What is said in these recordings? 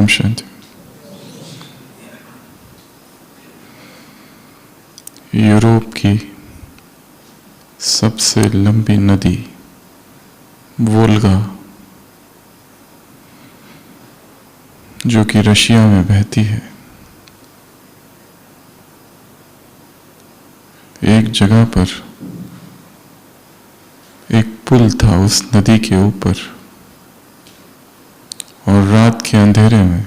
Om Shanti. Europe की सबसे लंबी नदी वोल्गा, जो कि रशिया में बहती है, एक जगह पर एक पुल था उस नदी के ऊपर, और रात के अंधेरे में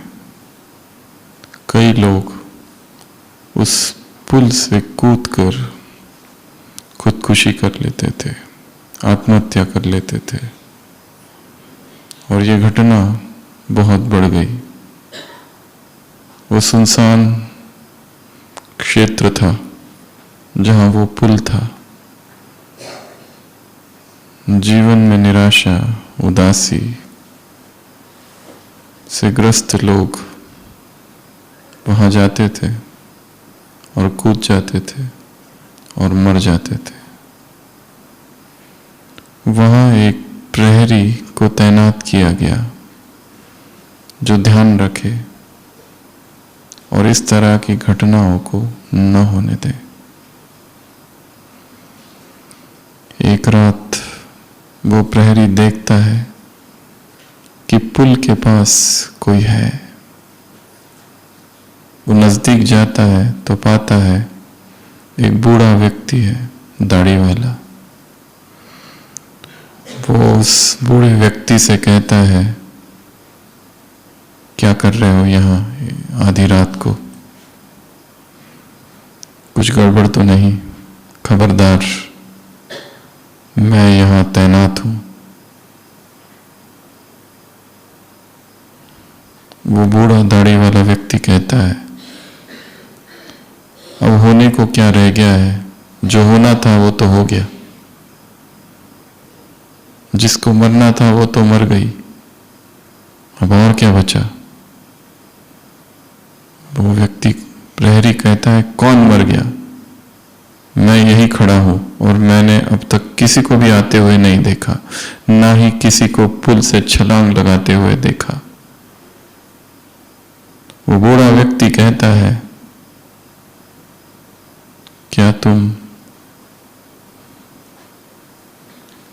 कई लोग उस पुल से कूदकर खुदकुशी कर लेते थे, आत्महत्या कर लेते थे। और ये घटना बहुत बढ़ गई। वो सुनसान क्षेत्र था जहां वो पुल था। जीवन में निराशा, उदासी से ग्रस्त लोग वहां जाते थे और कूद जाते थे और मर जाते थे। वहां एक प्रहरी को तैनात किया गया जो ध्यान रखे और इस तरह की घटनाओं को न होने दे। एक रात वो प्रहरी देखता है कि पुल के पास कोई है। वो नजदीक जाता है तो पाता है एक बूढ़ा व्यक्ति है, दाढ़ी वाला। वो उस बूढ़े व्यक्ति से कहता है, क्या कर रहे हो यहाँ आधी रात को? कुछ गड़बड़ तो नहीं? खबरदार, मैं यहाँ तैनात हूं। वो बूढ़ा दाढ़ी वाला व्यक्ति कहता है, अब होने को क्या रह गया है? जो होना था वो तो हो गया। जिसको मरना था वो तो मर गई। अब और क्या बचा? वो व्यक्ति प्रहरी कहता है, कौन मर गया? मैं यही खड़ा हूं और मैंने अब तक किसी को भी आते हुए नहीं देखा, ना ही किसी को पुल से छलांग लगाते हुए देखा। वो बूढ़ा व्यक्ति कहता है, क्या तुम?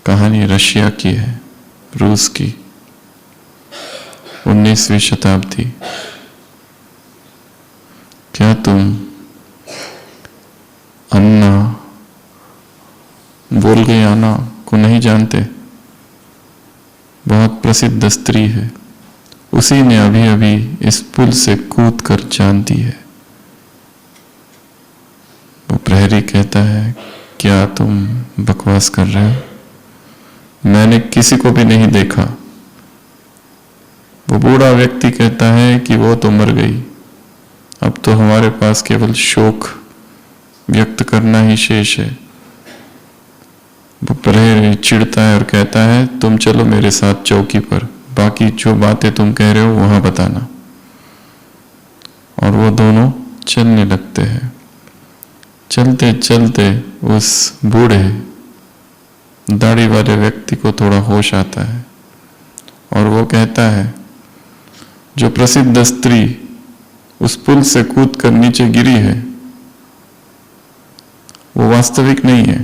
कहानी रशिया की है, रूस की, 19वीं शताब्दी। क्या तुम अन्ना वोल्गायाना को नहीं जानते? बहुत प्रसिद्ध स्त्री है। उसी ने अभी अभी इस पुल से कूद कर जान दी है। वो प्रहरी कहता है, क्या तुम बकवास कर रहे हो? मैंने किसी को भी नहीं देखा। वो बूढ़ा व्यक्ति कहता है कि वो तो मर गई। अब तो हमारे पास केवल शोक व्यक्त करना ही शेष है। वो प्रहरी चिढ़ता है और कहता है, तुम चलो मेरे साथ चौकी पर, बाकी जो बातें तुम कह रहे हो वहां बताना। और वो दोनों चलने लगते हैं। चलते चलते उस बूढ़े दाढ़ी वाले व्यक्ति को थोड़ा होश आता है और वो कहता है, जो प्रसिद्ध स्त्री उस पुल से कूद कर नीचे गिरी है वो वास्तविक नहीं है,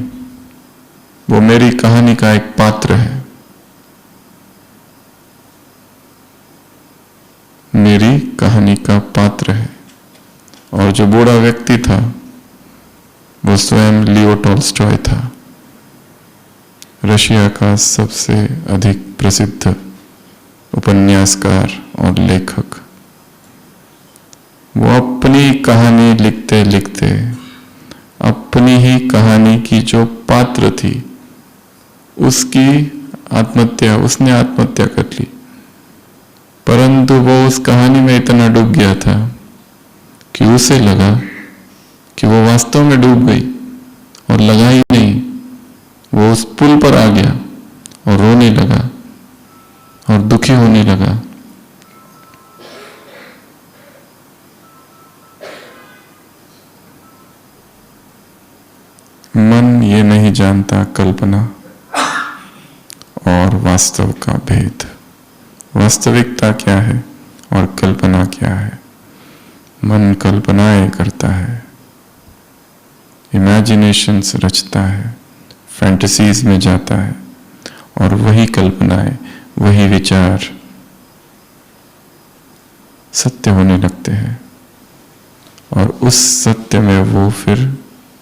वो मेरी कहानी का एक पात्र है। मेरी कहानी का पात्र है। और जो बूढ़ा व्यक्ति था वो स्वयं लियो टॉल्स्टॉय था, रशिया का सबसे अधिक प्रसिद्ध उपन्यासकार और लेखक। वो अपनी कहानी लिखते लिखते अपनी ही कहानी की जो पात्र थी उसने आत्महत्या कर ली। परंतु वो उस कहानी में इतना डूब गया था कि उसे लगा कि वो वास्तव में डूब गई, और लगा ही नहीं, वो उस पुल पर आ गया और रोने लगा और दुखी होने लगा। मन ये नहीं जानता कल्पना और वास्तव का भेद। वास्तविकता क्या है और कल्पना क्या है। मन कल्पनाएं करता है, इमेजिनेशंस रचता है, फैंटेसीज में जाता है, और वही कल्पनाएं, वही विचार सत्य होने लगते हैं। और उस सत्य में वो फिर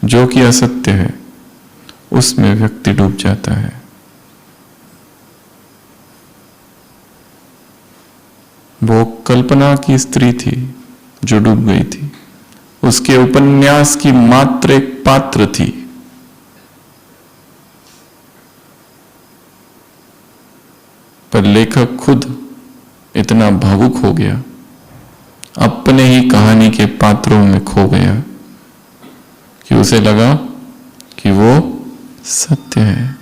जो कि असत्य है उसमें व्यक्ति डूब जाता है। वो कल्पना की स्त्री थी जो डूब गई थी, उसके उपन्यास की मात्र एक पात्र थी। पर लेखक खुद इतना भावुक हो गया, अपने ही कहानी के पात्रों में खो गया कि उसे लगा कि वो सत्य है।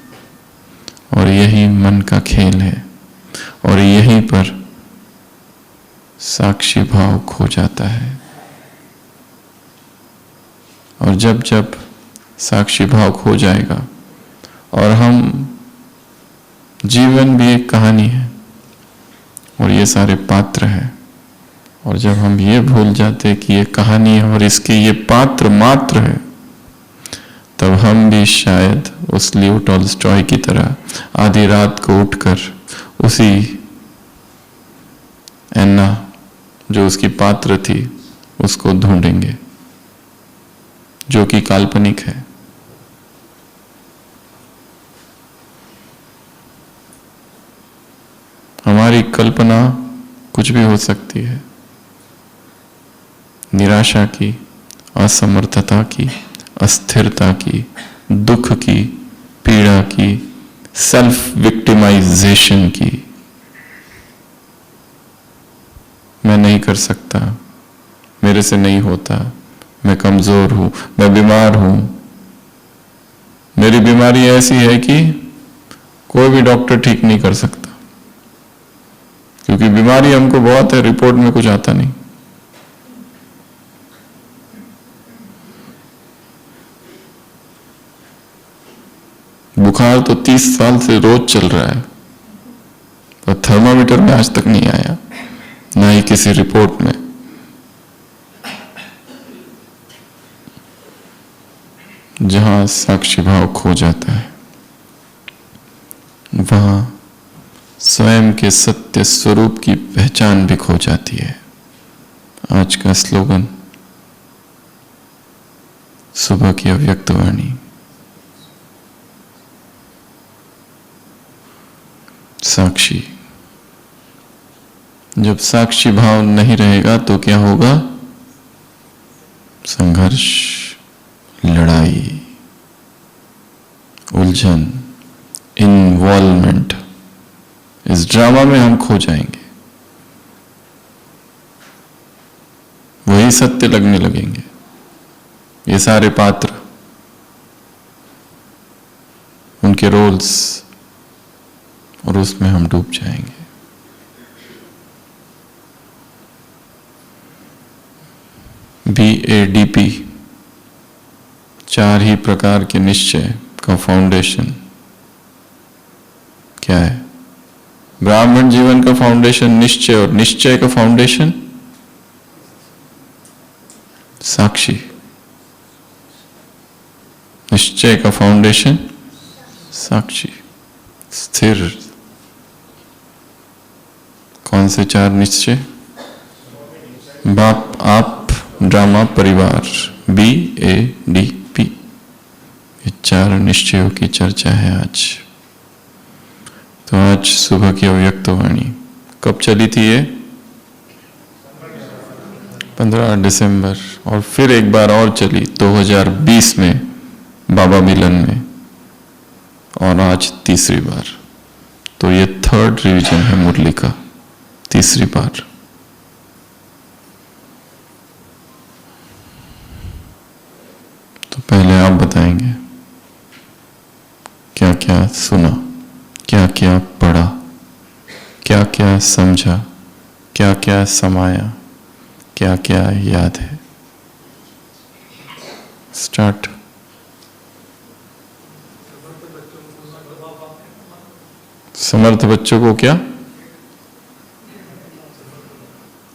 और यही मन का खेल है, और यहीं पर साक्षी भाव खो जाता है। और जब जब साक्षी भाव खो जाएगा, और हम, जीवन भी एक कहानी है और ये सारे पात्र हैं, और जब हम ये भूल जाते कि ये कहानी है और इसके ये पात्र मात्र है, तब हम भी शायद उस लियो टॉल्स्टॉय की तरह आधी रात को उठकर उसी एन्ना जो उसकी पात्र थी उसको ढूंढेंगे, जो कि काल्पनिक है। हमारी कल्पना कुछ भी हो सकती है, निराशा की, असमर्थता की, अस्थिरता की, दुख की, पीड़ा की, सेल्फ विक्टिमाइजेशन की। मैं नहीं कर सकता, मेरे से नहीं होता, मैं कमजोर हूं, मैं बीमार हूं, मेरी बीमारी ऐसी है कि कोई भी डॉक्टर ठीक नहीं कर सकता, क्योंकि बीमारी हमको बहुत है, रिपोर्ट में कुछ आता नहीं। बुखार तो 30 साल से रोज चल रहा है, पर थर्मामीटर में आज तक नहीं आया, ना ही किसी रिपोर्ट में। जहां साक्षी भाव खो जाता है, वहां स्वयं के सत्य स्वरूप की पहचान भी खो जाती है। आज का स्लोगन, सुबह की अव्यक्त वाणी। साक्षी, जब साक्षी भाव नहीं रहेगा तो क्या होगा? संघर्ष, लड़ाई, उलझन, इन्वॉल्वमेंट। इस ड्रामा में हम खो जाएंगे, वही सत्य लगने लगेंगे, ये सारे पात्र, उनके रोल्स, और उसमें हम डूब जाएंगे। BADP, 4 ही प्रकार के निश्चय का फाउंडेशन क्या है? ब्राह्मण जीवन का फाउंडेशन निश्चय, और निश्चय का फाउंडेशन साक्षी। निश्चय का फाउंडेशन साक्षी, स्थिर। कौन से 4 निश्चय? बाप, आप, ड्रामा, परिवार, BADP। ये 4 निश्चयों की चर्चा है आज। तो आज सुबह की अव्यक्त वाणी कब चली थी? ये 15 दिसंबर, और फिर एक बार और चली 2020 में बाबा मिलन में, और आज तीसरी बार। तो ये 3rd रिवीजन है मुरली का, तीसरी बार। तो पहले आप बताएंगे क्या क्या सुना, क्या क्या पढ़ा, क्या क्या समझा, क्या क्या समाया, क्या क्या याद है। स्टार्ट। समर्थ बच्चों को क्या?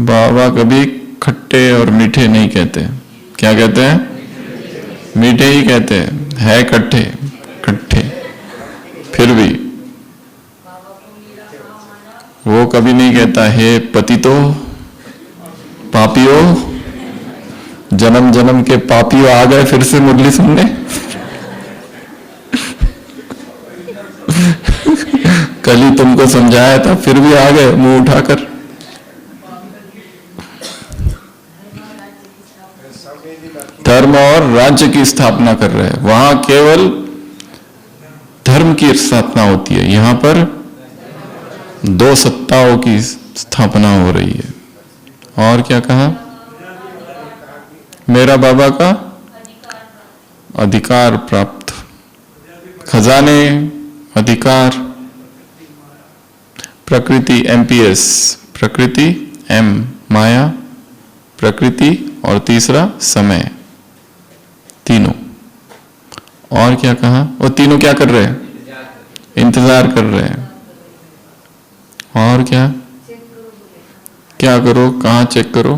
बाबा कभी खट्टे और मीठे नहीं कहते। क्या कहते हैं? मीठे ही कहते हैं, है खट्टे खट्टे। फिर भी वो कभी नहीं कहता हे पतितो पापियों, जन्म जन्म के पापियों आ गए फिर से मुरली सुनने। कल ही तुमको समझाया था, फिर भी आ गए मुंह उठाकर। धर्म और राज्य की स्थापना कर रहे हैं। वहां केवल धर्म की स्थापना होती है, यहां पर दो सत्ताओं की स्थापना हो रही है। और क्या कहा? मेरा बाबा का अधिकार प्राप्त, खजाने, अधिकार, प्रकृति एमपीएस, प्रकृति एम माया, प्रकृति और तीसरा समय, तीनों। और क्या कहा? वो तीनों क्या कर रहे हैं? इंतजार कर रहे हैं। और क्या क्या करो? कहाँ चेक करो?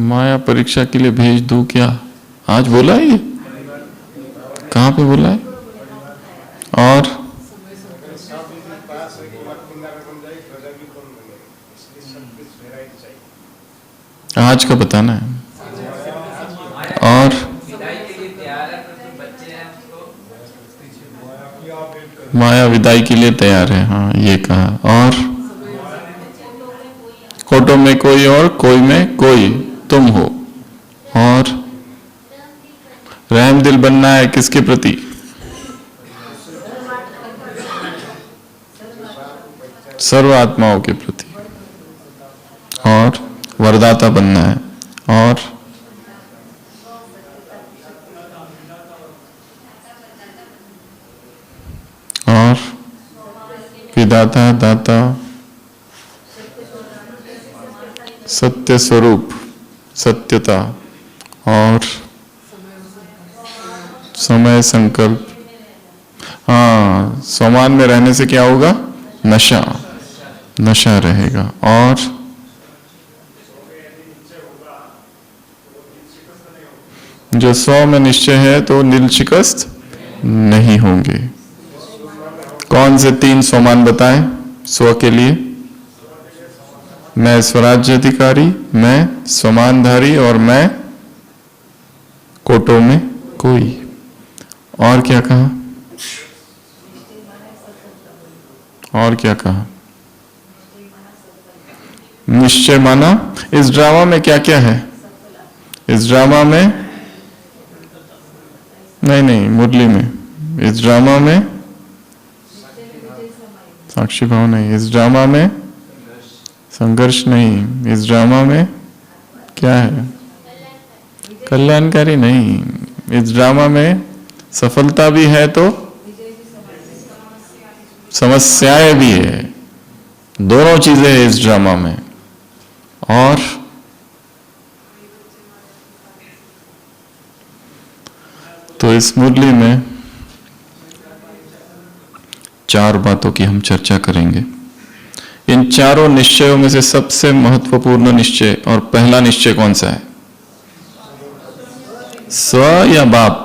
माया परीक्षा के लिए भेज दूं क्या? आज बोला है ये? कहाँ पे बोला है? और आज का बताना है। और माया विदाई के लिए तैयार है, हाँ ये कहा। और कोटो में कोई और कोई में कोई तुम हो। और रहम दिल बनना है किसके प्रति? सर्व आत्माओं के प्रति। और वरदाता बनना है। और विदाता, दाता, सत्य स्वरूप, सत्यता, और समय संकल्प। हाँ, समान में रहने से क्या होगा? नशा, नशा रहेगा। और जो 100 में निश्चय है तो नील शिकस्त नहीं होंगे। कौन से 3 सोमान बताएं 100 के लिए? मैं स्वराज्याधिकारी, मैं स्वमानधारी और मैं कोटो में कोई। और क्या कहा? और क्या कहा? निश्चय माना। इस ड्रामा में क्या क्या है? इस ड्रामा में नहीं मुरली में, इस ड्रामा में साक्षी भाव नहीं, इस ड्रामा में संघर्ष नहीं, इस ड्रामा में क्या है? कल्याणकारी नहीं। इस ड्रामा में सफलता भी है तो समस्याएं भी है, दोनों चीजें हैं इस ड्रामा में। और तो इस मुरली में 4 बातों की हम चर्चा करेंगे। इन चारों निश्चयों में से सबसे महत्वपूर्ण निश्चय और पहला निश्चय कौन सा है? स्व या बाप?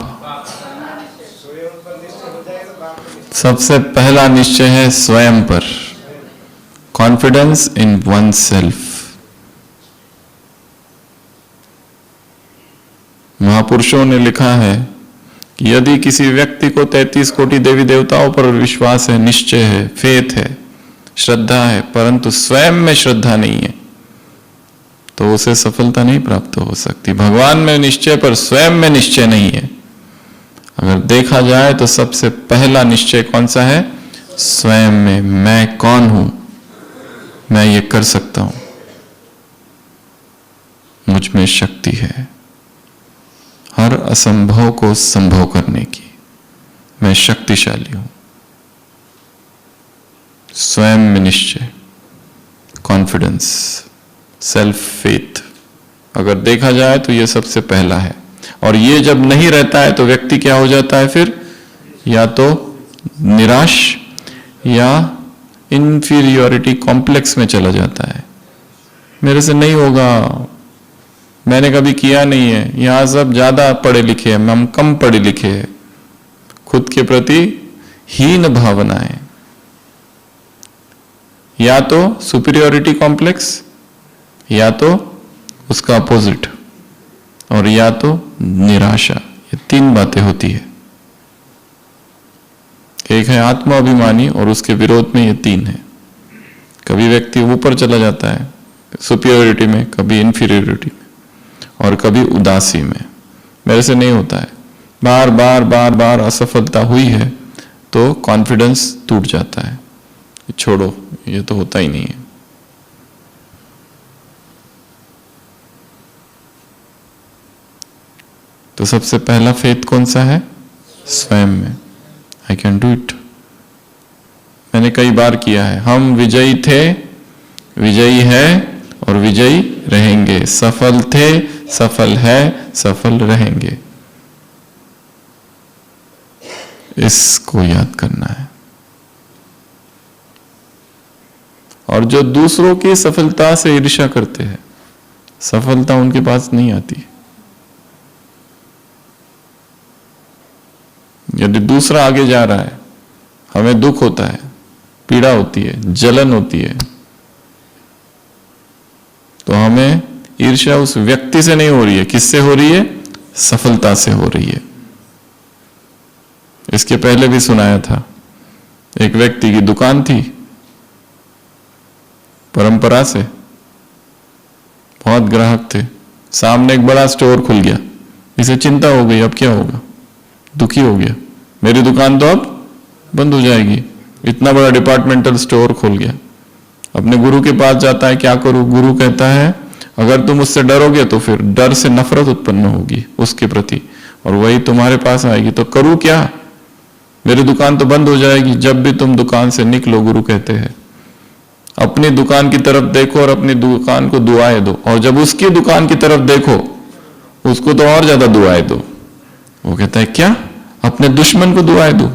सबसे पहला निश्चय है स्वयं पर, कॉन्फिडेंस इन वन सेल्फ। महापुरुषों ने लिखा है कि यदि किसी व्यक्ति को 33 कोटि देवी देवताओं पर विश्वास है, निश्चय है, फेथ है, श्रद्धा है, परंतु स्वयं में श्रद्धा नहीं है, तो उसे सफलता नहीं प्राप्त हो सकती। भगवान में निश्चय पर स्वयं में निश्चय नहीं है। अगर देखा जाए तो सबसे पहला निश्चय कौन सा है? स्वयं में। मैं कौन हूं? मैं ये कर सकता हूं, मुझ में शक्ति है हर असंभव को संभव करने की, मैं शक्तिशाली हूं। स्वयं में निश्चय, कॉन्फिडेंस, सेल्फ फेथ, अगर देखा जाए तो यह सबसे पहला है। और ये जब नहीं रहता है तो व्यक्ति क्या हो जाता है फिर? या तो निराश या इंफीरियोरिटी कॉम्प्लेक्स में चला जाता है। मेरे से नहीं होगा, मैंने कभी किया नहीं है, यहां सब ज्यादा पढ़े लिखे हैं, हम कम पढ़े लिखे हैं। खुद के प्रति हीन भावनाएं, या तो सुपीरियोरिटी कॉम्प्लेक्स, या तो उसका अपोजिट, और या तो निराशा। ये तीन बातें होती है। एक है आत्माभिमानी और उसके विरोध में ये तीन है। कभी व्यक्ति ऊपर चला जाता है सुपीरियोरिटी में, कभी इंफीरियोरिटी में, और कभी उदासी में। मेरे से नहीं होता है, बार बार बार बार असफलता हुई है तो कॉन्फिडेंस टूट जाता है, छोड़ो ये तो होता ही नहीं है। तो सबसे पहला फेथ कौन सा है? स्वयं में। I can do it. मैंने कई बार किया है। हम विजयी थे, विजयी है और विजयी रहेंगे। सफल थे, सफल है, सफल रहेंगे। इसको याद करना है। और जो दूसरों की सफलता से ईर्ष्या करते हैं, सफलता उनके पास नहीं आती। यदि दूसरा आगे जा रहा है, हमें दुख होता है, पीड़ा होती है, जलन होती है, तो हमें ईर्ष्या उस व्यक्ति से नहीं हो रही है। किससे हो रही है? सफलता से हो रही है। इसके पहले भी सुनाया था, एक व्यक्ति की दुकान थी, परंपरा से बहुत ग्राहक थे, सामने एक बड़ा स्टोर खुल गया। इसे चिंता हो गई, अब क्या होगा, दुखी हो गया, मेरी दुकान तो अब बंद हो जाएगी। इतना बड़ा डिपार्टमेंटल स्टोर खुल गया। अपने गुरु के पास जाता है, क्या करूं? गुरु कहता है अगर तुम उससे डरोगे तो फिर डर से नफरत उत्पन्न होगी उसके प्रति, और वही तुम्हारे पास आएगी। तो करूं क्या? मेरी दुकान तो बंद हो जाएगी। जब भी तुम दुकान से निकलो, गुरु कहते हैं अपनी दुकान की तरफ देखो और अपनी दुकान को दुआएं दो, और जब उसकी दुकान की तरफ देखो उसको तो और ज्यादा दुआएं दो। वो कहता है क्या? अपने दुश्मन को दुआएं दो,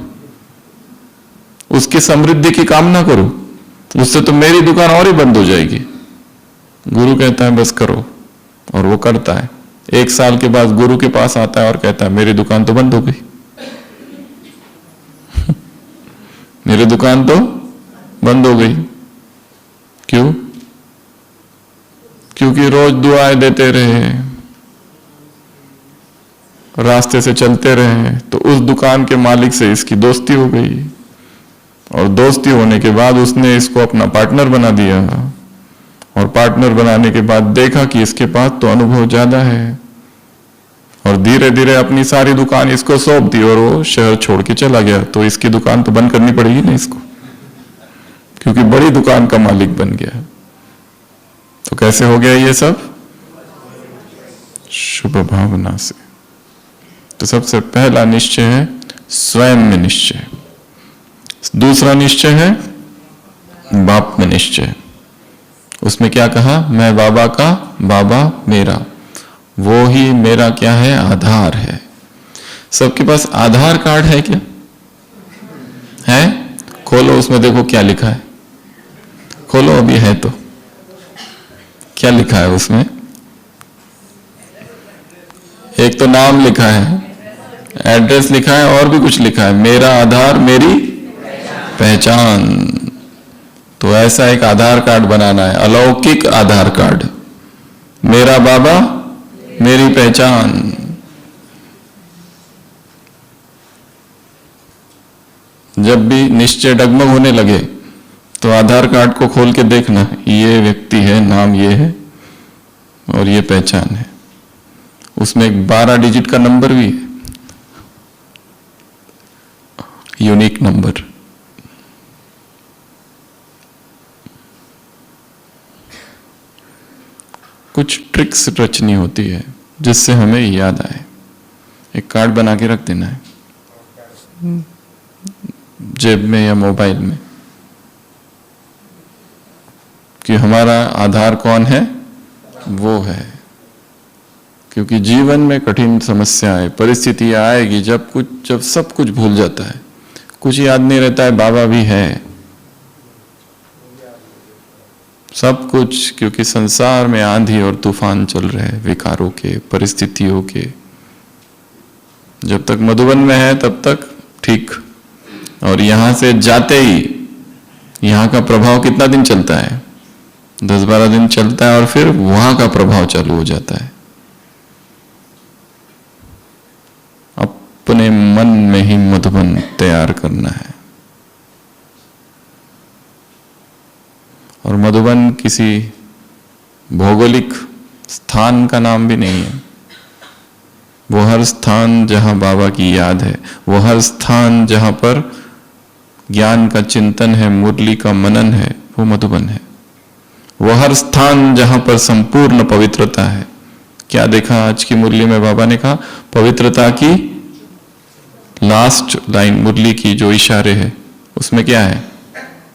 उसकी समृद्धि की कामना करो, उससे तो मेरी दुकान और ही बंद हो जाएगी। गुरु कहता है बस करो, और वो करता है। 1 साल के बाद गुरु के पास आता है और कहता है मेरी दुकान तो बंद हो गई। मेरी दुकान तो बंद हो गई। क्यों? क्योंकि रोज दुआएं देते रहे, रास्ते से चलते रहे, तो उस दुकान के मालिक से इसकी दोस्ती हो गई, और दोस्ती होने के बाद उसने इसको अपना पार्टनर बना दिया, और पार्टनर बनाने के बाद देखा कि इसके पास तो अनुभव ज्यादा है, और धीरे धीरे अपनी सारी दुकान इसको सौंप दी और वो शहर छोड़ के चला गया। तो इसकी दुकान तो बंद करनी पड़ेगी ना इसको, क्योंकि बड़ी दुकान का मालिक बन गया। तो कैसे हो गया ये सब? शुभ भावना से। तो सबसे पहला निश्चय है स्वयं में निश्चय। दूसरा निश्चय है बाप में निश्चय। उसमें क्या कहा? मैं बाबा का, बाबा मेरा। वो ही मेरा क्या है? आधार है। सबके पास आधार कार्ड है क्या? है? खोलो, उसमें देखो क्या लिखा है। खोलो, अभी है तो क्या लिखा है उसमें? एक तो नाम लिखा है, एड्रेस लिखा है, और भी कुछ लिखा है, मेरा आधार मेरी पहचान। तो ऐसा एक आधार कार्ड बनाना है, अलौकिक आधार कार्ड। मेरा बाबा मेरी पहचान। जब भी निश्चय डगमग होने लगे तो आधार कार्ड को खोल के देखना, ये व्यक्ति है, नाम ये है और ये पहचान है। उसमें एक 12 डिजिट का नंबर भी है, यूनिक नंबर। कुछ ट्रिक्स रचनी होती है जिससे हमें याद आए। एक कार्ड बना के रख देना है जेब में या मोबाइल में कि हमारा आधार कौन है? वो है। क्योंकि जीवन में कठिन समस्याएं, परिस्थितियां आएगी जब सब कुछ भूल जाता है, कुछ याद नहीं रहता है बाबा भी है, सब कुछ, क्योंकि संसार में आंधी और तूफान चल रहे हैं विकारों के, परिस्थितियों के। जब तक मधुबन में है तब तक ठीक, और यहां से जाते ही यहां का प्रभाव कितना दिन चलता है? 10-12 दिन चलता है, और फिर वहां का प्रभाव चालू हो जाता है। अपने मन में ही मधुबन तैयार करना है। और मधुबन किसी भौगोलिक स्थान का नाम भी नहीं है। वो हर स्थान जहां बाबा की याद है, वो हर स्थान जहां पर ज्ञान का चिंतन है, मुरली का मनन है, वो मधुबन है। वो हर स्थान जहां पर संपूर्ण पवित्रता है। क्या देखा आज की मुरली में? बाबा ने कहा पवित्रता की लास्ट लाइन मुरली की जो इशारे है उसमें क्या है?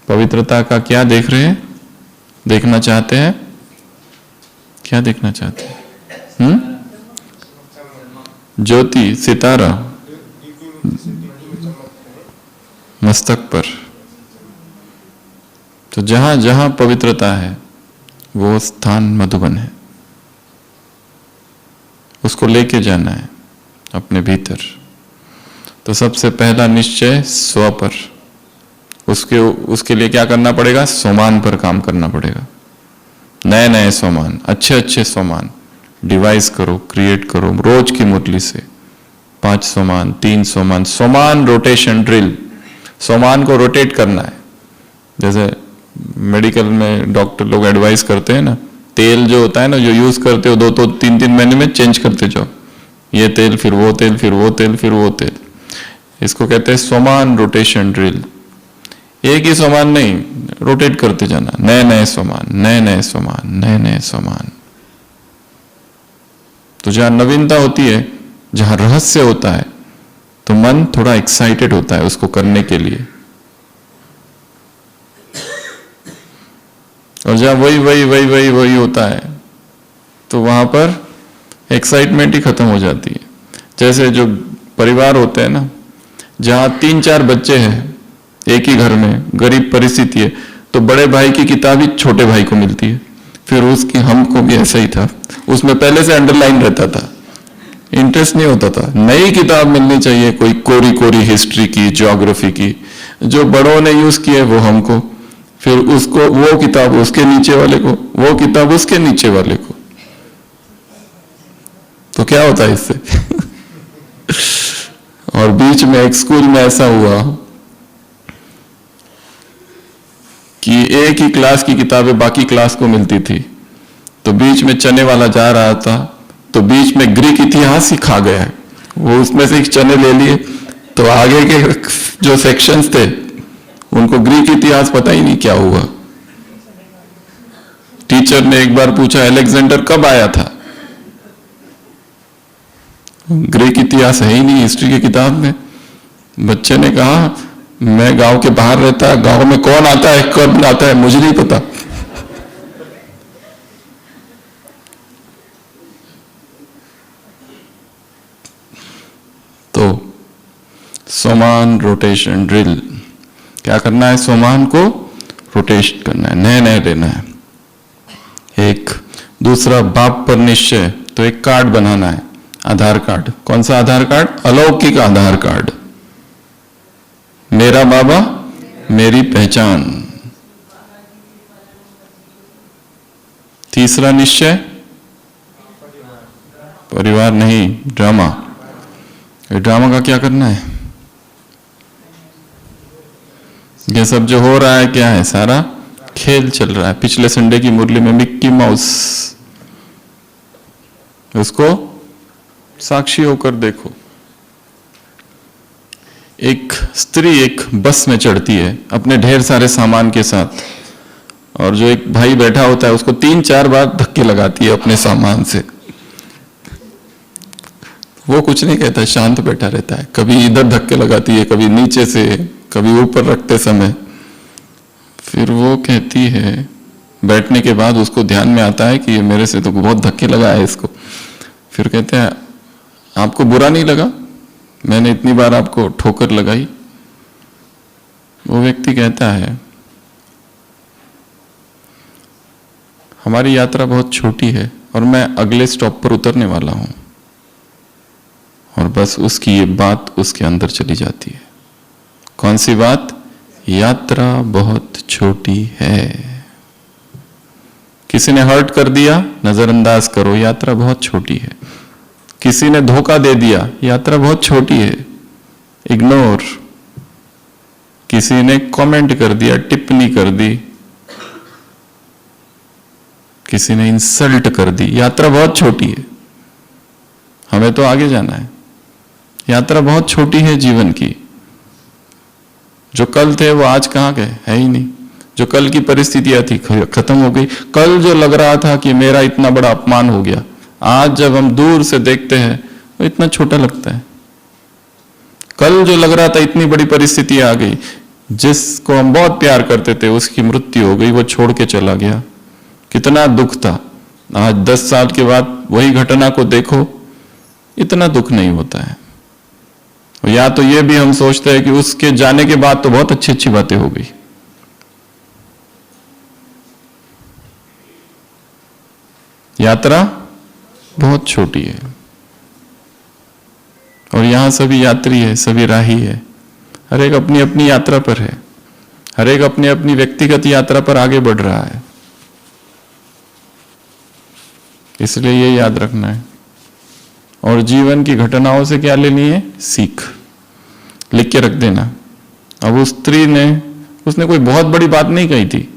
पवित्रता का क्या देख रहे हैं, देखना चाहते हैं? क्या देखना चाहते हैं? ज्योति, सितारा मस्तक पर। तो जहां जहां पवित्रता है वो स्थान मधुबन है। उसको लेके जाना है अपने भीतर। तो सबसे पहला निश्चय स्व पर। उसके लिए क्या करना पड़ेगा? सोमान पर काम करना पड़ेगा। नए नए सोमान, अच्छे अच्छे सोमान डिवाइस करो, क्रिएट करो रोज की मुरली से। 5 सोमान, 3 सोमान, सोमान रोटेशन ड्रिल। सोमान को रोटेट करना है। जैसे मेडिकल में डॉक्टर लोग एडवाइस करते हैं ना, तेल जो होता है ना, जो यूज करते हो 2-3 महीने में चेंज करते जाओ। ये तेल, फिर वो तेल, फिर वो तेल, फिर वो तेल। इसको कहते हैं सोमान रोटेशन ड्रिल। एक ही सोमान नहीं, रोटेट करते जाना। नए नए सोमान, नए नए सोमान, नए नए सोमान। तो जहां नवीनता होती है, जहां रहस्य होता है, तो मन थोड़ा एक्साइटेड होता है उसको करने के लिए। और जहां वही वही वही वही वही होता है, तो वहां पर एक्साइटमेंट ही खत्म हो जाती है। जैसे जो परिवार होते हैं ना, जहां 3-4 बच्चे हैं एक ही घर में, गरीब परिस्थिति है, तो बड़े भाई की किताब ही छोटे भाई को मिलती है। फिर उसकी, हमको भी ऐसा ही था, उसमें पहले से अंडरलाइन रहता था, इंटरेस्ट नहीं होता था। नई किताब मिलनी चाहिए, कोई कोरी कोरी हिस्ट्री की, ज्योग्राफी की, जो बड़ों ने यूज की है वो हमको, फिर उसको, वो किताब उसके नीचे वाले को, वो किताब उसके नीचे वाले को। तो क्या होता है इससे? और बीच में एक स्कूल में ऐसा हुआ कि एक ही क्लास की किताबें बाकी क्लास को मिलती थी। तो बीच में चने वाला जा रहा था, तो बीच में ग्रीक इतिहास ही खा गया है। वो उसमें से एक चने ले लिए, तो आगे के जो सेक्शंस थे उनको ग्रीक इतिहास पता ही नहीं क्या हुआ। टीचर ने एक बार पूछा, अलेक्जेंडर कब आया था? ग्रीक इतिहास है ही नहीं हिस्ट्री की किताब में। बच्चे ने कहा, मैं गांव के बाहर रहता है, गांव में कौन आता है, कब आता है, मुझे नहीं पता। तो सोमान रोटेशन ड्रिल, क्या करना है? सोमान को रोटेट करना है, नए नए लेना है। एक दूसरा, बाप पर निश्चय। तो एक कार्ड बनाना है, आधार कार्ड। कौन सा आधार कार्ड? अलौकिक आधार कार्ड। मेरा बाबा मेरी पहचान। तीसरा निश्चय, परिवार नहीं, ड्रामा। ड्रामा का क्या करना है? ये सब जो हो रहा है क्या है? सारा खेल चल रहा है। पिछले संडे की मुरली में मिक्की माउस, उसको साक्षी होकर देखो। एक स्त्री एक बस में चढ़ती है अपने ढेर सारे सामान के साथ, और जो एक भाई बैठा होता है उसको 3-4 बार धक्के लगाती है अपने सामान से। वो कुछ नहीं कहता, शांत बैठा रहता है। कभी इधर धक्के लगाती है, कभी नीचे से, कभी ऊपर रखते समय। फिर वो कहती है, बैठने के बाद उसको ध्यान में आता है कि ये मेरे से तो बहुत धक्के लगाए इसको। फिर कहते हैं, आपको बुरा नहीं लगा मैंने इतनी बार आपको ठोकर लगाई? वो व्यक्ति कहता है हमारी यात्रा बहुत छोटी है और मैं अगले स्टॉप पर उतरने वाला हूं, और बस उसकी ये बात उसके अंदर चली जाती है। कौन सी बात? यात्रा बहुत छोटी है। किसी ने हर्ट कर दिया, नजरअंदाज करो, यात्रा बहुत छोटी है। किसी ने धोखा दे दिया, यात्रा बहुत छोटी है, इग्नोर। किसी ने कमेंट कर दिया, टिप्पणी कर दी, किसी ने इंसल्ट कर दी, यात्रा बहुत छोटी है, हमें तो आगे जाना है। यात्रा बहुत छोटी है जीवन की। जो कल थे वो आज कहां गए? है ही नहीं। जो कल की परिस्थितियां थी खत्म हो गई। कल जो लग रहा था कि मेरा इतना बड़ा अपमान हो गया, आज जब हम दूर से देखते हैं वो इतना छोटा लगता है। कल जो लग रहा था इतनी बड़ी परिस्थिति आ गई, जिसको हम बहुत प्यार करते थे उसकी मृत्यु हो गई, वो छोड़ के चला गया, कितना दुख था। आज 10 साल के बाद वही घटना को देखो, इतना दुख नहीं होता है। या तो ये भी हम सोचते हैं कि उसके जाने के बाद तो बहुत अच्छी अच्छी बातें हो गई। यात्रा बहुत छोटी है और यहां सभी यात्री है, सभी राही है। हर एक अपनी अपनी यात्रा पर है, हर एक अपनी अपनी व्यक्तिगत यात्रा पर आगे बढ़ रहा है। इसलिए ये याद रखना है। और जीवन की घटनाओं से क्या लेनी है? सीख। लिख के रख देना। अब उस स्त्री ने, उसने कोई बहुत बड़ी बात नहीं कही थी,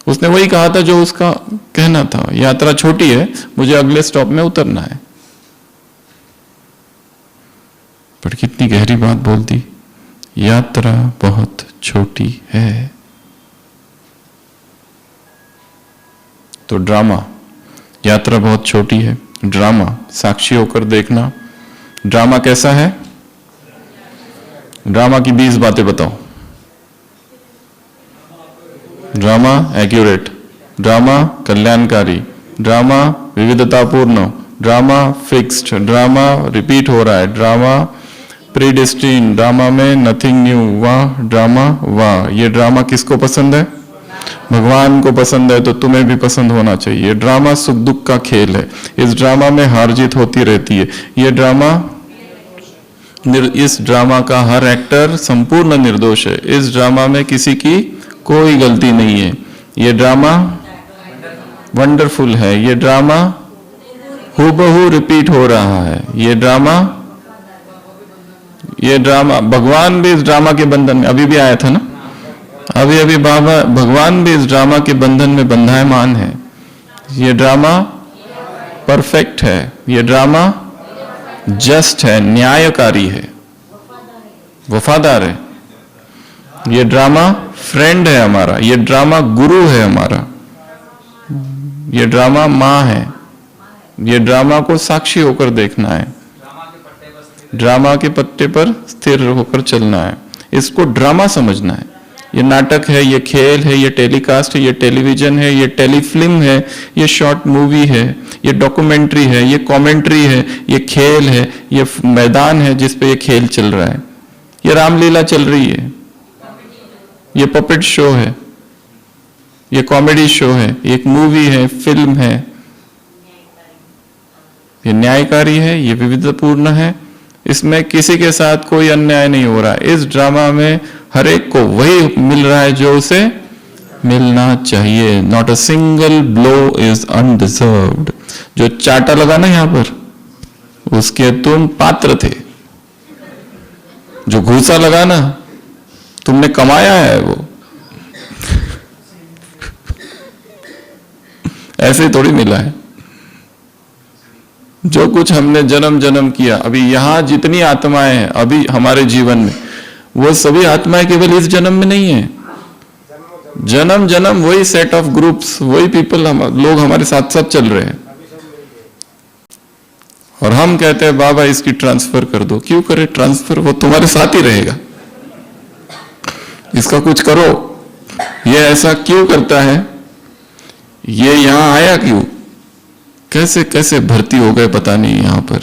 उसने वही कहा था जो उसका कहना था, यात्रा छोटी है, मुझे अगले स्टॉप में उतरना है। पर कितनी गहरी बात बोल दी, यात्रा बहुत छोटी है। तो ड्रामा, यात्रा बहुत छोटी है, ड्रामा, साक्षी होकर देखना। ड्रामा कैसा है? ड्रामा की 20 बातें बताओ। ड्रामा एक्यूरेट, ड्रामा कल्याणकारी, ड्रामा विविधतापूर्ण, ड्रामा फिक्स्ड, ड्रामा रिपीट हो रहा है, ड्रामा प्रीडेस्टिन, ड्रामा में नथिंग न्यू, वाह ड्रामा वाह। ये ड्रामा किसको पसंद है? भगवान को पसंद है तो तुम्हें भी पसंद होना चाहिए। ड्रामा सुख दुख का खेल है, इस ड्रामा में हार जीत होती रहती है। ये ड्रामा, इस ड्रामा का हर एक्टर संपूर्ण निर्दोष है। इस ड्रामा में किसी की कोई गलती नहीं है। ये ड्रामा वंडरफुल है। ये ड्रामा हूबहू रिपीट हो रहा है। ये ड्रामा भगवान भी इस ड्रामा के बंधन में, अभी भी आया था ना, अभी बाबा, भगवान भी इस ड्रामा के बंधन में बंधायमान है। ये ड्रामा परफेक्ट है, ये ड्रामा जस्ट है, न्यायकारी है, वफादार है। ये ड्रामा फ्रेंड है हमारा, ये ड्रामा गुरु है हमारा, ये ड्रामा माँ है। ये ड्रामा को साक्षी होकर देखना है, ड्रामा के पत्ते पर स्थिर होकर चलना है। इसको ड्रामा समझना है। ये नाटक है, ये खेल है, ये टेलीकास्ट है, ये टेलीविजन है, ये टेलीफिल्म है, ये शॉर्ट मूवी है, ये डॉक्यूमेंट्री है, ये कमेंट्री है, ये खेल है, ये मैदान है जिस पे ये खेल चल रहा है, ये रामलीला चल रही है, ये पपेट शो है, ये कॉमेडी शो है, एक मूवी है, फिल्म है, ये न्यायकारी है, ये विविधतापूर्ण है। इसमें किसी के साथ कोई अन्याय नहीं हो रहा है। इस ड्रामा में हर एक को वही मिल रहा है जो उसे मिलना चाहिए। Not a single blow is undeserved. जो चाटा लगा ना यहां पर, उसके तुम पात्र थे। जो घूसा लगा ना, तुमने कमाया है वो। ऐसे थोड़ी मिला है। जो कुछ हमने जन्म जन्म किया, अभी यहां जितनी आत्माएं हैं अभी हमारे जीवन में, वो सभी आत्माएं केवल इस जन्म में नहीं है। जन्म जन्म वही सेट ऑफ ग्रुप्स, वही पीपल, लोग हमारे साथ साथ चल रहे हैं। और हम कहते हैं बाबा इसकी ट्रांसफर कर दो। क्यों करे ट्रांसफर? वो तुम्हारे साथ ही रहेगा। इसका कुछ करो। ये ऐसा क्यों करता है? ये यहां आया क्यों? कैसे कैसे भर्ती हो गए पता नहीं यहां पर।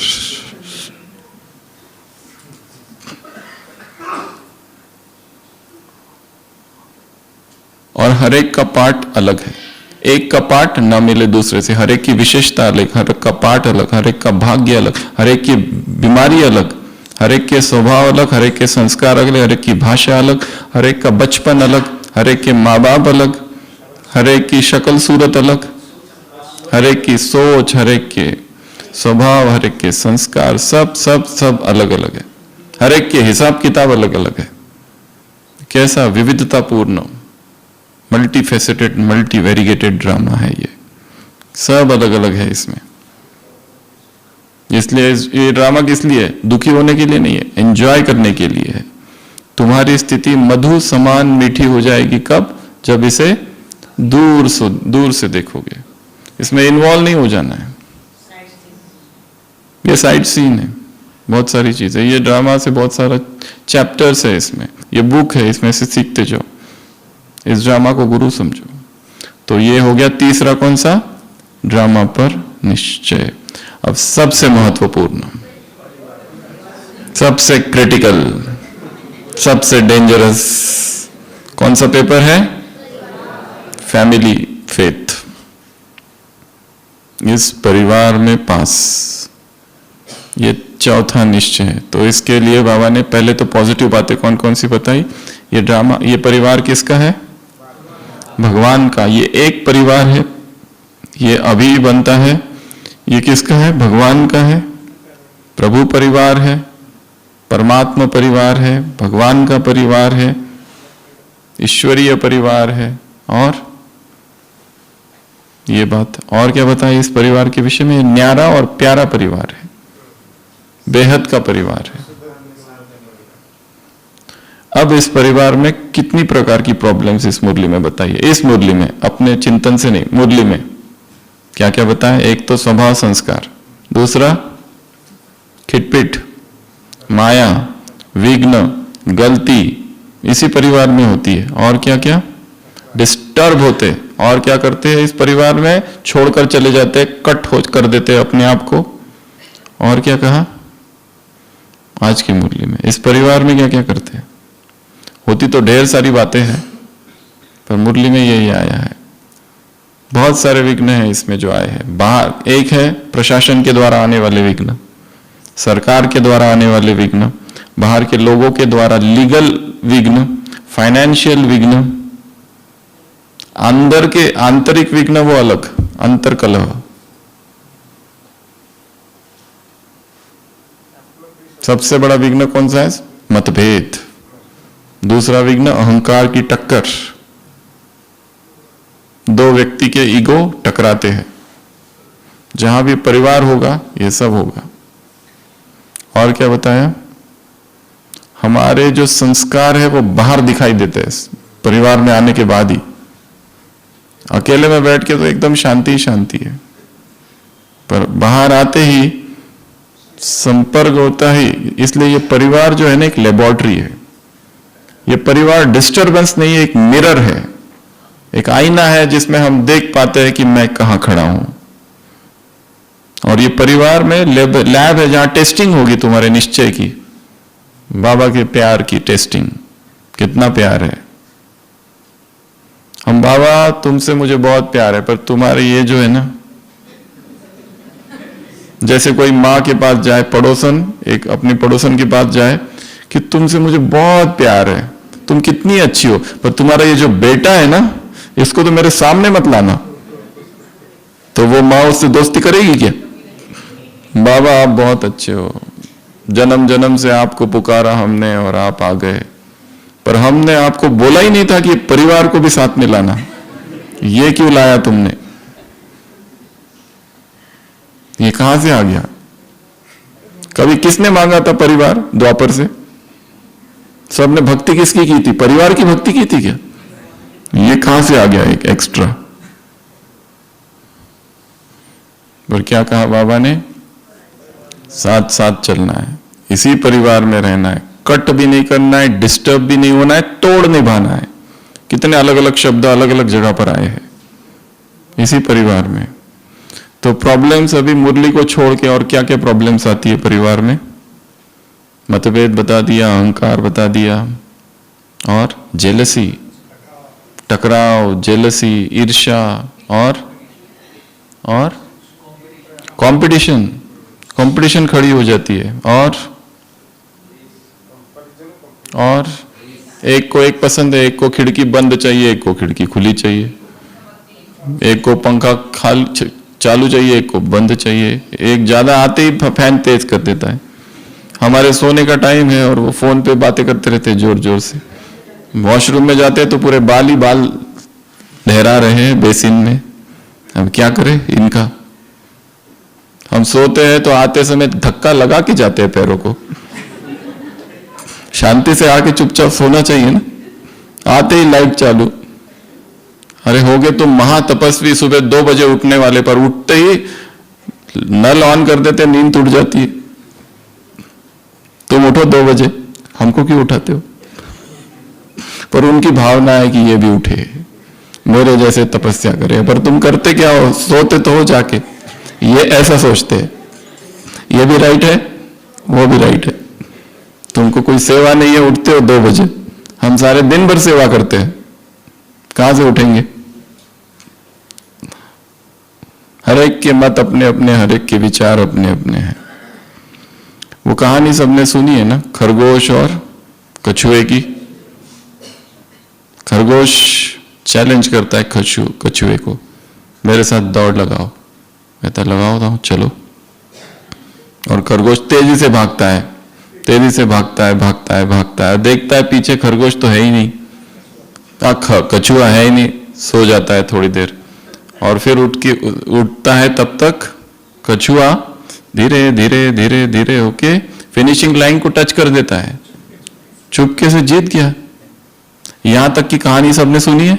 और हर एक का पार्ट अलग है। एक का पार्ट ना मिले दूसरे से, हर एक की विशेषता अलग, हर एक का पार्ट अलग, हर एक का भाग्य अलग, हर एक की बीमारी अलग, हर एक के स्वभाव अलग, हर एक के संस्कार अलग, हर एक की भाषा अलग, हर एक का बचपन अलग, हर एक के माँ बाप अलग, हर एक की शक्ल सूरत अलग, हर एक की सोच, हर एक के स्वभाव, हर एक के संस्कार, सब सब सब अलग अलग है। हर एक के हिसाब किताब अलग अलग है। कैसा विविधतापूर्ण, multi faceted, multi variegated drama है ये, सब अलग अलग है इसमें। इसलिए ये ड्रामा किस लिए है? दुखी होने के लिए नहीं है, एंजॉय करने के लिए है। तुम्हारी स्थिति मधु समान मीठी हो जाएगी कब? जब इसे दूर से देखोगे। इसमें इन्वॉल्व नहीं हो जाना है। ये साइड सीन है, बहुत सारी चीजें। ये ड्रामा से बहुत सारा चैप्टर्स है इसमें, ये बुक है, इसमें से सीखते जाओ। इस ड्रामा को गुरु समझो। तो ये हो गया तीसरा कौन सा? ड्रामा पर निश्चय। अब सबसे महत्वपूर्ण, सबसे क्रिटिकल, सबसे डेंजरस कौन सा पेपर है? Family faith. इस परिवार में पास, ये चौथा निश्चय है। तो इसके लिए बाबा ने पहले तो पॉजिटिव बातें कौन कौन सी बताई। ये ड्रामा, ये परिवार किसका है? भगवान का। ये एक परिवार है, ये अभी बनता है। ये किसका है? भगवान का है। प्रभु परिवार है, परमात्मा परिवार है, भगवान का परिवार है, ईश्वरीय परिवार है। और ये बात और क्या बताए इस परिवार के विषय में? न्यारा और प्यारा परिवार है, बेहद का परिवार है। अब इस परिवार में कितनी प्रकार की प्रॉब्लम्स इस मुरली में बताइए। इस मुरली में, अपने चिंतन से नहीं, मुरली में क्या क्या बताएं? एक तो स्वभाव संस्कार, दूसरा खिटपिट, माया, विघ्न, गलती इसी परिवार में होती है। और क्या क्या? डिस्टर्ब होते, और क्या करते हैं इस परिवार में? छोड़कर चले जाते, कट हो कर देते अपने आप को। और क्या कहा आज की मुरली में? इस परिवार में क्या क्या करते हैं? होती तो ढेर सारी बातें हैं, पर मुरली में यही आया है। बहुत सारे विघ्न हैं इसमें जो आए हैं। बाहर एक है प्रशासन के द्वारा आने वाले विघ्न, सरकार के द्वारा आने वाले विघ्न, बाहर के लोगों के द्वारा लीगल विघ्न, फाइनेंशियल विघ्न, अंदर के आंतरिक विघ्न वो अलग, अंतरकलह। सबसे बड़ा विघ्न कौन सा है? मतभेद। दूसरा विघ्न अहंकार की टक्कर, दो व्यक्ति के ईगो टकराते हैं। जहां भी परिवार होगा ये सब होगा। और क्या बताया? हमारे जो संस्कार है वो बाहर दिखाई देते हैं परिवार में आने के बाद ही। अकेले में बैठ के तो एकदम शांति ही शांति है, पर बाहर आते ही संपर्क होता ही। इसलिए ये परिवार जो है ना, एक लेबोरेटरी है। ये परिवार डिस्टरबेंस नहीं है, एक मिरर है, एक आईना है जिसमें हम देख पाते हैं कि मैं कहां खड़ा हूं। और ये परिवार में लैब है जहां टेस्टिंग होगी तुम्हारे निश्चय की, बाबा के प्यार की टेस्टिंग। कितना प्यार है हम बाबा, तुमसे मुझे बहुत प्यार है, पर तुम्हारे ये जो है ना, जैसे कोई माँ के पास जाए, पड़ोसन एक अपनी पड़ोसन के पास जाए कि तुमसे मुझे बहुत प्यार है, तुम कितनी अच्छी हो, पर तुम्हारा ये जो बेटा है ना, इसको तो मेरे सामने मत लाना। तो वो माँ उससे दोस्ती करेगी क्या? बाबा आप बहुत अच्छे हो, जन्म जन्म से आपको पुकारा हमने और आप आ गए, पर हमने आपको बोला ही नहीं था कि परिवार को भी साथ में लाना। ये क्यों लाया तुमने? ये कहां से आ गया? कभी किसने मांगा था परिवार द्वापर से? सबने भक्ति किसकी की थी? परिवार की भक्ति की थी क्या? ये कहां से आ गया एक एक्स्ट्रा? पर क्या कहा बाबा ने? साथ साथ चलना है, इसी परिवार में रहना है, कट भी नहीं करना है, डिस्टर्ब भी नहीं होना है, तोड़ निभाना है। कितने अलग अलग शब्द अलग अलग जगह पर आए हैं इसी परिवार में। तो प्रॉब्लम्स अभी मुरली को छोड़ के और क्या क्या प्रॉब्लम्स आती है परिवार में? मतभेद बता दिया, अहंकार बता दिया, और जेलसी, टकराव, जेलसी, ईर्ष्या और कंपटीशन खड़ी हो जाती है। और एक को एक पसंद है, एक को खिड़की बंद चाहिए, एक को खिड़की खुली चाहिए, एक को पंखा चालू चाहिए, एक को बंद चाहिए, एक ज्यादा आते ही फैन तेज कर देता है। हमारे सोने का टाइम है और वो फोन पे बातें करते रहते हैं जोर जोर से। वॉशरूम में जाते हैं तो पूरे बाल ही बाल लहरा रहे हैं बेसिन में। अब क्या करें इनका। हम सोते हैं तो आते समय धक्का लगा के जाते हैं पैरों को। शांति से आके चुपचाप सोना चाहिए ना, आते ही लाइट चालू। अरे हो गए तुम महातपस्वी, सुबह 2 बजे उठने वाले, पर उठते ही नल ऑन कर देते, नींद टूट जाती है। तुम उठो 2 बजे, हमको क्यों उठाते हो? पर उनकी भावना है कि ये भी उठे, मेरे जैसे तपस्या करे। पर तुम करते क्या हो? सोते तो हो जाके। ये ऐसा सोचते हैं, ये भी राइट है, वो भी राइट है। तुमको कोई सेवा नहीं है, उठते हो 2 बजे। हम सारे दिन भर सेवा करते हैं, कहां से उठेंगे? हर एक के मत अपने अपने, हर एक के विचार अपने अपने हैं। वो कहानी सबने सुनी है ना, खरगोश और कछुए की। खरगोश चैलेंज करता है कछुए को, मेरे साथ दौड़ लगाओ। कहता लगाओ तो चलो। और खरगोश तेजी से भागता है, तेजी से भागता है, भागता है, भागता है, देखता है पीछे खरगोश तो है ही नहीं, कछुआ है ही नहीं। सो जाता है थोड़ी देर और फिर उठता है। तब तक कछुआ धीरे धीरे धीरे धीरे होके फिनिशिंग लाइन को टच कर देता है, चुपके से जीत गया। यहां तक की कहानी सबने सुनी है?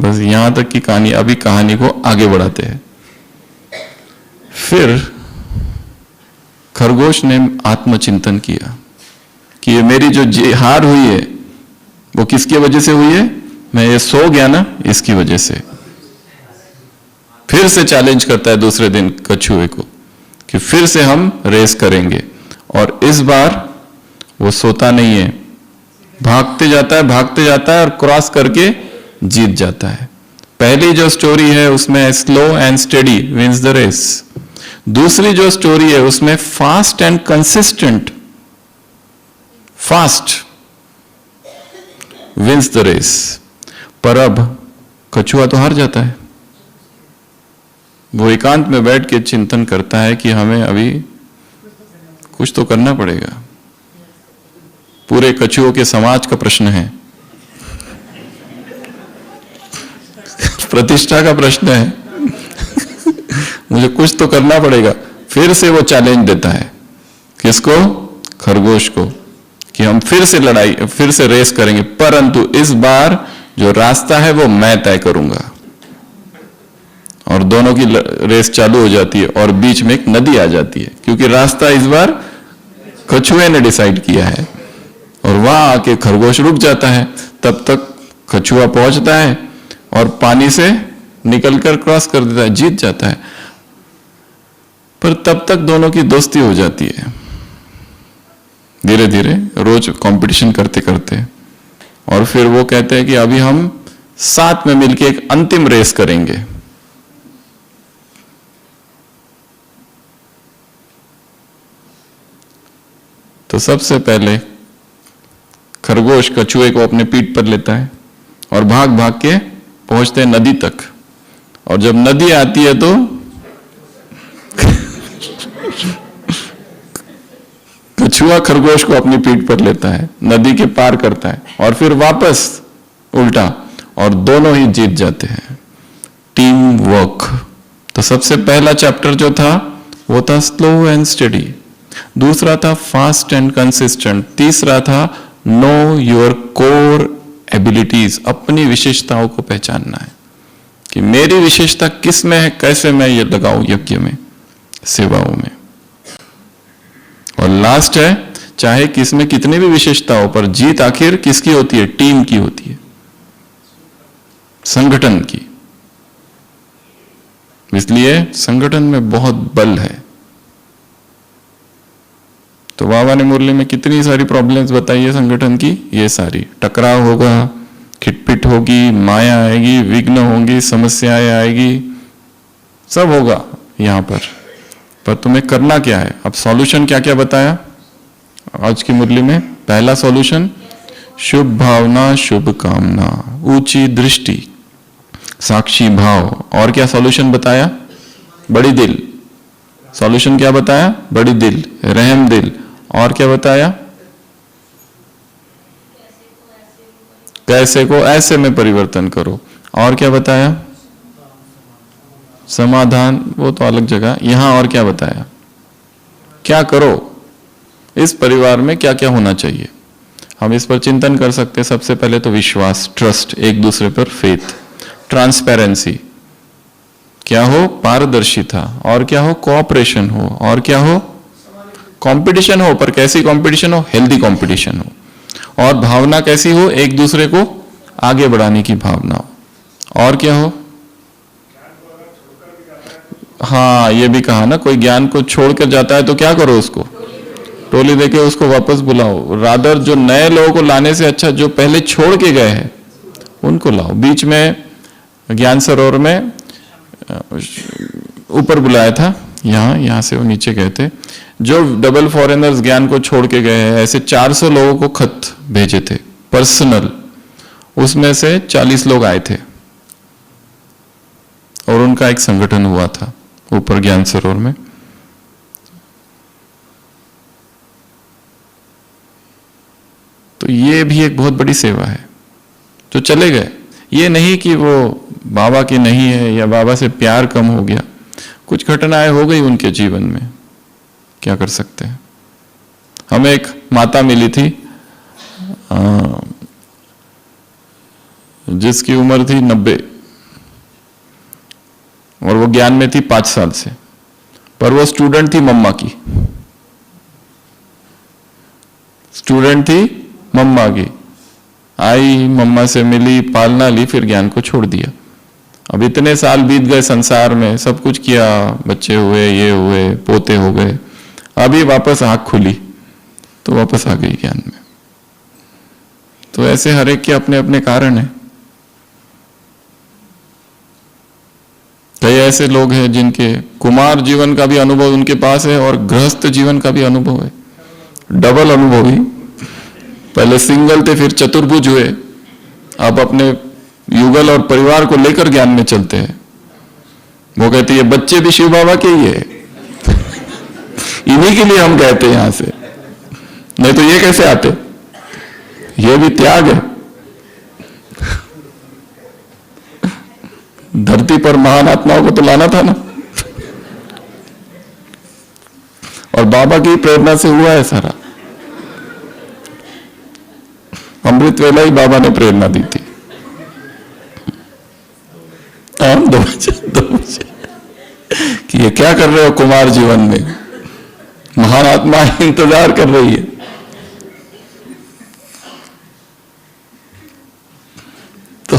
बस यहां तक की कहानी। अभी कहानी को आगे बढ़ाते हैं। फिर खरगोश ने आत्मचिंतन किया कि ये मेरी जो हार हुई है वो किसकी वजह से हुई है? मैं ये सो गया ना, इसकी वजह से। फिर से चैलेंज करता है दूसरे दिन कछुए को कि फिर से हम रेस करेंगे। और इस बार वो सोता नहीं है, भागते जाता है और क्रॉस करके जीत जाता है। पहली जो स्टोरी है उसमें slow and steady wins the race. दूसरी जो स्टोरी है उसमें fast and consistent, fast wins the race. पर अब कछुआ तो हार जाता है। वो एकांत में बैठ के चिंतन करता है कि हमें अभी कुछ तो करना पड़ेगा। पूरे कछुओं के समाज का प्रश्न है, प्रतिष्ठा का प्रश्न है। मुझे कुछ तो करना पड़ेगा। फिर से वो चैलेंज देता है, किसको? खरगोश को, कि हम फिर से लड़ाई, फिर से रेस करेंगे, परंतु इस बार जो रास्ता है वो मैं तय करूंगा। और दोनों की रेस चालू हो जाती है और बीच में एक नदी आ जाती है, क्योंकि रास्ता इस बार कछुए ने डिसाइड किया है। और वहां आके खरगोश रुक जाता है। तब तक कछुआ पहुंचता है और पानी से निकलकर क्रॉस कर देता है, जीत जाता है। पर तब तक दोनों की दोस्ती हो जाती है धीरे धीरे, रोज कंपटीशन करते करते। और फिर वो कहते हैं कि अभी हम साथ में मिलकर एक अंतिम रेस करेंगे। तो सबसे पहले खरगोश कछुए को अपने पीठ पर लेता है और भाग भाग के पहुंचते हैं नदी तक। और जब नदी आती है तो कछुआ खरगोश को अपनी पीठ पर लेता है, नदी के पार करता है और फिर वापस उल्टा, और दोनों ही जीत जाते हैं। Team work. तो सबसे पहला चैप्टर जो था वो था स्लो एंड स्टडी, दूसरा था फास्ट एंड कंसिस्टेंट, तीसरा था नो योर कोर एबिलिटीज, अपनी विशेषताओं को पहचानना है कि मेरी विशेषता किस में है, कैसे मैं ये लगाऊं यज्ञ में, सेवाओं में। और लास्ट है, चाहे किसमें कितनी भी विशेषता हो, पर जीत आखिर किसकी होती है? टीम की होती है, संगठन की। इसलिए संगठन में बहुत बल है। तो बाबा ने मुरली में कितनी सारी प्रॉब्लम्स बताई है संगठन की, ये सारी। टकराव होगा, खिटपिट खटपिट होगी, माया आएगी, विघ्न होंगी, समस्याएं आएगी, सब होगा यहां पर तुम्हें करना क्या है? अब सॉल्यूशन क्या क्या बताया आज की मुरली में? पहला सॉल्यूशन, शुभ भावना, शुभ कामना, ऊंची दृष्टि, साक्षी भाव। और क्या सॉल्यूशन बताया? बड़ी दिल। सॉल्यूशन क्या बताया? बड़ी दिल, रहम दिल। और क्या बताया? कैसे को ऐसे में परिवर्तन करो। और क्या बताया? समाधान, वो तो अलग जगह। यहां और क्या बताया? क्या करो, इस परिवार में क्या क्या होना चाहिए, हम इस पर चिंतन कर सकते हैं। सबसे पहले तो विश्वास, ट्रस्ट, एक दूसरे पर फेथ, ट्रांसपेरेंसी, क्या हो? पारदर्शिता। और क्या हो? कोऑपरेशन हो। और क्या हो? कंपटीशन हो, पर कैसी कंपटीशन हो? हेल्दी कंपटीशन हो। और भावना कैसी हो? एक दूसरे को आगे बढ़ाने की भावना हो। और क्या हो? हाँ, ये भी कहा ना, कोई ज्ञान को छोड़कर जाता है तो क्या करो? उसको टोली देके उसको वापस बुलाओ। रादर जो नए लोगों को लाने से अच्छा जो पहले छोड़ के गए हैं उनको लाओ। बीच में ज्ञान सरोवर में ऊपर बुलाया था, यहाँ से वो नीचे गए थे। जो डबल फॉरेनर्स ज्ञान को छोड़ के गए हैं, ऐसे 400 लोगों को खत भेजे थे पर्सनल, उसमें से 40 लोग आए थे और उनका एक संगठन हुआ था ऊपर ज्ञान सरोवर में। तो ये भी एक बहुत बड़ी सेवा है। जो चले गए, ये नहीं कि वो बाबा की नहीं है या बाबा से प्यार कम हो गया, कुछ घटनाएं हो गई उनके जीवन में, क्या कर सकते हैं। हमें एक माता मिली थी जिसकी उम्र थी 90 और वो ज्ञान में थी 5 साल से, पर वो स्टूडेंट थी मम्मा की, स्टूडेंट थी मम्मा की। आई, मम्मा से मिली, पालना ली, फिर ज्ञान को छोड़ दिया। अब इतने साल बीत गए संसार में, सब कुछ किया, बच्चे हुए, ये हुए, पोते हो गए, अभी वापस आंख खुली तो वापस आ गई ज्ञान में। तो ऐसे हर एक के अपने अपने कारण हैं। कई ऐसे लोग हैं जिनके कुमार जीवन का भी अनुभव उनके पास है और गृहस्थ जीवन का भी अनुभव है, डबल अनुभवी। पहले सिंगल थे, फिर चतुर्भुज हुए, अब अपने युगल और परिवार को लेकर ज्ञान में चलते हैं। वो कहते हैं बच्चे भी शिव बाबा के ही है इन्हीं के लिए हम कहते हैं यहां से, नहीं तो ये कैसे आते? ये भी त्याग है। धरती पर महान आत्माओं को तो लाना था ना, और बाबा की प्रेरणा से हुआ है सारा। अमृत वेला ही बाबा ने प्रेरणा दी थी। दो बजे कि ये क्या कर रहे हो कुमार जीवन में, महान आत्मा इंतजार कर रही है। तो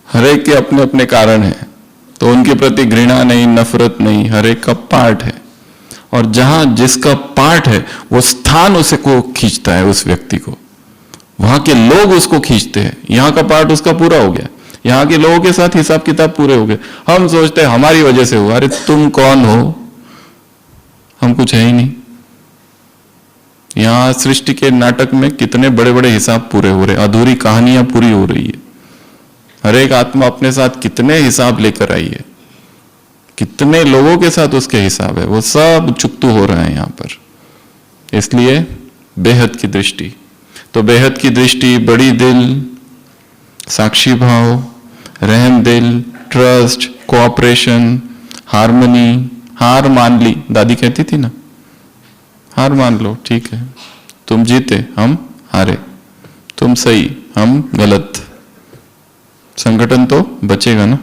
हर एक के अपने अपने कारण हैं, तो उनके प्रति घृणा नहीं, नफरत नहीं, हर एक का पार्ट है। और जहां जिसका पार्ट है वो स्थान उसे को खींचता है, उस व्यक्ति को, वहां के लोग उसको खींचते हैं। यहां का पार्ट उसका पूरा हो गया, यहां के लोगों के साथ हिसाब किताब पूरे हो गए। हम सोचते हैं हमारी वजह से हुआ, अरे तुम कौन हो? हम कुछ है ही नहीं। यहां सृष्टि के नाटक में कितने बड़े बड़े हिसाब पूरे हो रहे, अधूरी कहानियां पूरी हो रही है। हर एक आत्मा अपने साथ कितने हिसाब लेकर आई है, कितने लोगों के साथ उसके हिसाब है, वो सब चुकतू हो रहे हैं यहां पर। इसलिए बेहद की दृष्टि, तो बेहद की दृष्टि, बड़ी दिल, साक्षी भाव, रहम दिल, ट्रस्ट, कोऑपरेशन, हार्मनी। हार मान ली, दादी कहती थी ना, हार मान लो, ठीक है, तुम जीते, हम हारे, तुम सही, हम गलत, संगठन तो बचेगा ना।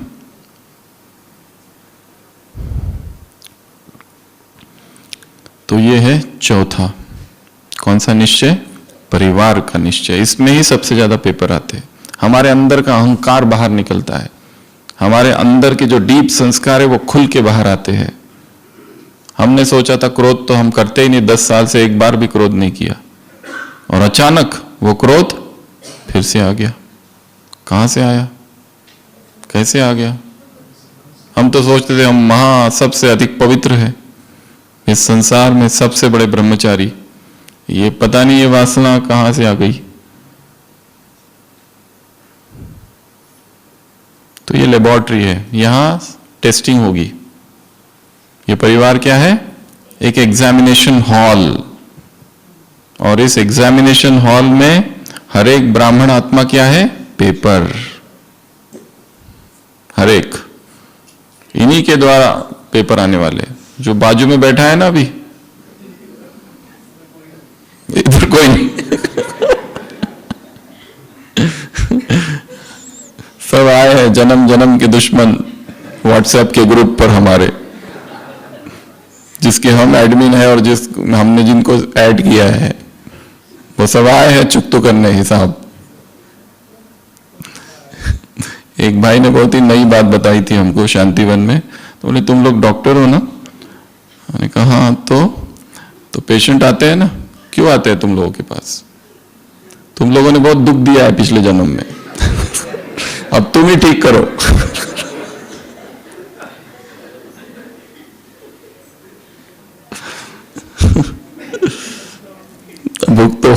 तो ये है चौथा, कौन सा निश्चय? परिवार का निश्चय। इसमें ही सबसे ज्यादा पेपर आते हैं। हमारे अंदर का अहंकार बाहर निकलता है, हमारे अंदर के जो डीप संस्कार है वो खुल के बाहर आते हैं। हमने सोचा था क्रोध तो हम करते ही नहीं, 10 साल से एक बार भी क्रोध नहीं किया, और अचानक वो क्रोध फिर से आ गया। कहाँ से आया, कैसे आ गया? हम तो सोचते थे हम सबसे अधिक पवित्र है, इस संसार में सबसे बड़े ब्रह्मचारी। ये पता नहीं ये वासना कहाँ से आ गई। तो ये लेबोरेटरी है, यहां टेस्टिंग होगी। ये परिवार क्या है? एक एग्जामिनेशन हॉल। और इस एग्जामिनेशन हॉल में हर एक ब्राह्मण आत्मा क्या है? पेपर। हर एक इन्हीं के द्वारा पेपर आने वाले। जो बाजू में बैठा है ना, अभी इधर कोई नहीं सब आए हैं जन्म जन्म के दुश्मन व्हाट्सएप के ग्रुप पर हमारे, जिसके हम एडमिन है और हमने जिनको ऐड किया है, वो सब आए हैं चुकतो करने हिसाब। एक भाई ने बहुत ही नई बात बताई थी हमको शांतिवन में। तो बोले तुम लोग डॉक्टर हो ना? मैंने कहा हाँ। तो पेशेंट आते हैं ना, क्यों आते हैं तुम लोगों के पास? तुम लोगों ने बहुत दुख दिया है पिछले जन्म में अब तुम ही ठीक करो भुगतो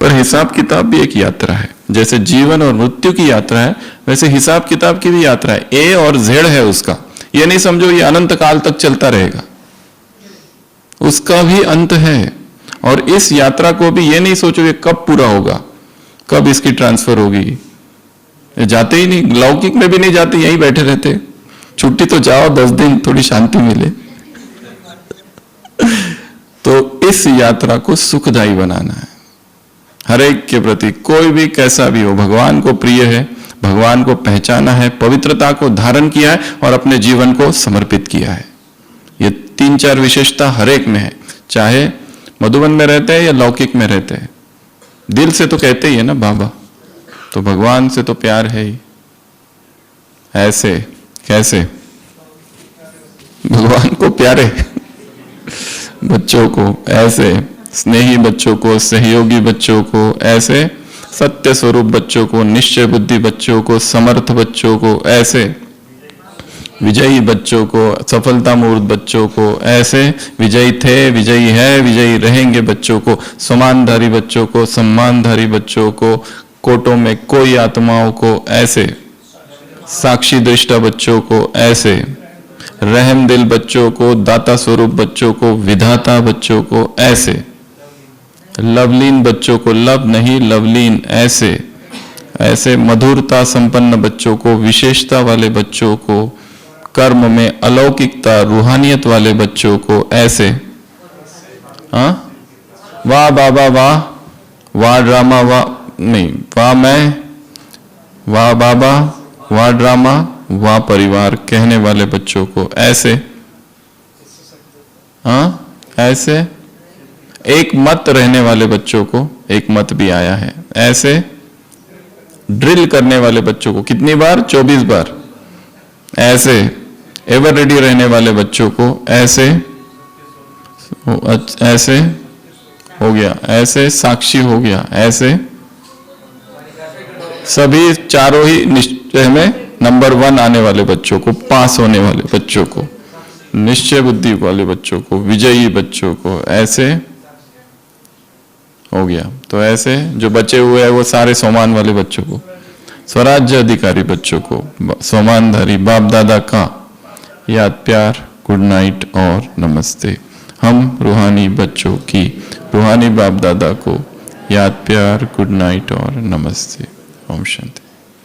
पर हिसाब किताब भी एक यात्रा है। जैसे जीवन और मृत्यु की यात्रा है, वैसे हिसाब किताब की भी यात्रा है। ए और जेड है उसका। ये नहीं समझो ये अनंत काल तक चलता रहेगा, उसका भी अंत है। और इस यात्रा को भी ये नहीं सोचो ये कब पूरा होगा, कब इसकी ट्रांसफर होगी। ये जाते ही नहीं, लौकिक में भी नहीं जाते, यहीं बैठे रहते। छुट्टी तो जाओ 10 दिन, थोड़ी शांति मिले। तो इस यात्रा को सुखदायी बनाना है हर एक के प्रति। कोई भी कैसा भी हो, भगवान को प्रिय है, भगवान को पहचाना है, पवित्रता को धारण किया है और अपने जीवन को समर्पित किया है। ये 3-4 विशेषता हर एक में है, चाहे मधुबन में रहते हैं या लौकिक में रहते हैं। दिल से तो कहते ही है ना बाबा, तो भगवान से तो प्यार है ही। ऐसे कैसे भगवान को प्यारे बच्चों को, ऐसे स्नेही बच्चों को, सहयोगी बच्चों को, ऐसे सत्य स्वरूप बच्चों को, निश्चय बुद्धि बच्चों को, समर्थ बच्चों को, ऐसे विजयी बच्चों को, सफलता मूर्त बच्चों को, ऐसे विजयी थे, विजयी है, विजयी रहेंगे बच्चों को, सम्मानधारी बच्चों को, सम्मानधारी बच्चों को, कोटों में कोई आत्माओं को, ऐसे साक्षी दृष्टा बच्चों को, ऐसे रहम दिल बच्चों को, दाता स्वरूप बच्चों को, विधाता बच्चों को, ऐसे लवलीन बच्चों को, लव नहीं लवलीन, ऐसे ऐसे मधुरता संपन्न बच्चों को, विशेषता वाले बच्चों को, कर्म में अलौकिकता रूहानियत वाले बच्चों को, ऐसे। हाँ, वाह बाबा वाह, वाह ड्रामा वाह नहीं, वाह मैं, वाह बाबा, वाह ड्रामा, वाह परिवार कहने वाले बच्चों को, ऐसे। हाँ, ऐसे एक मत रहने वाले बच्चों को, एक मत भी आया है, ऐसे ड्रिल करने वाले बच्चों को, कितनी बार? 24 बार, ऐसे एवर रेडी रहने वाले बच्चों को, ऐसे ऐसे हो गया, ऐसे साक्षी हो गया, ऐसे सभी चारों ही निश्चय में नंबर 1 आने वाले बच्चों को, पास होने वाले बच्चों को, निश्चय बुद्धि वाले बच्चों को, विजयी बच्चों को, ऐसे हो गया। तो ऐसे जो बचे हुए हैं वो सारे सोमान वाले बच्चों को, स्वराज्य अधिकारी बच्चों को, सोमानधारी बाप दादा का याद प्यार, गुड नाइट और नमस्ते। हम रूहानी बच्चों की रूहानी बाप दादा को याद प्यार, गुड नाइट और नमस्ते। ओम शांति।